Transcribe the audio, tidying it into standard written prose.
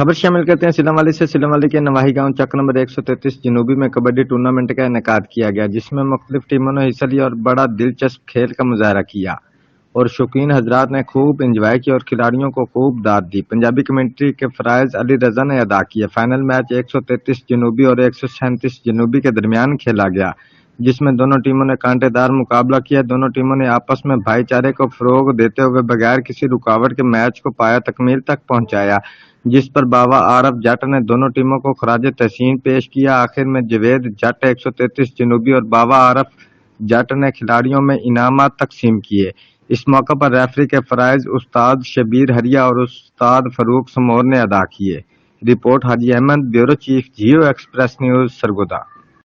خبر شامل کرتے ہیں سلم والی سے۔ سلم والی کے نواحی گاؤں چک نمبر 133 جنوبی میں کبڈی ٹورنامنٹ کا انعقاد کیا گیا، جس میں مختلف ٹیموں نے حصہ لیا اور بڑا دلچسپ کھیل کا مظاہرہ کیا اور شوقین حضرات نے خوب انجوائے کیا اور کھلاڑیوں کو خوب داد دی۔ پنجابی کمنٹری کے فرائض علی رضا نے ادا کیا۔ فائنل میچ 133 جنوبی اور 137 جنوبی کے درمیان کھیلا گیا، جس میں دونوں ٹیموں نے کانٹے دار مقابلہ کیا۔ دونوں ٹیموں نے آپس میں بھائی چارے کو فروغ دیتے ہوئے بغیر کسی رکاوٹ کے میچ کو پایہ تکمیل تک پہنچایا، جس پر بابا عارف جٹ نے دونوں ٹیموں کو خراج تحسین پیش کیا۔ آخر میں جاوید جٹ 133 جنوبی اور بابا عارف جٹ نے کھلاڑیوں میں انعامات تقسیم کیے۔ اس موقع پر ریفری کے فرائض استاد شبیر ہریا اور استاد فاروق سمور نے ادا کیے۔ Report Haji Ahmed, bureau chief, Geo Express News, Sargodha.